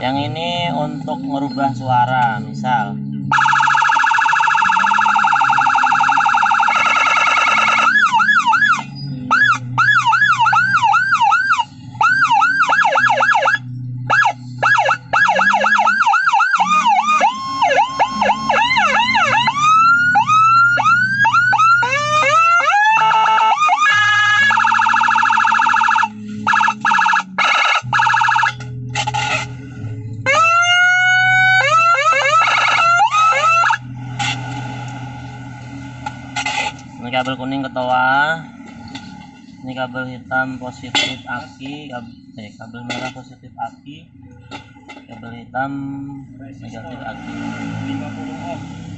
Yang ini untuk merubah suara, misal ini kabel kuning ketawa, ini kabel hitam positif aki, kabel merah positif aki, kabel hitam negatif aki. 50 ohm.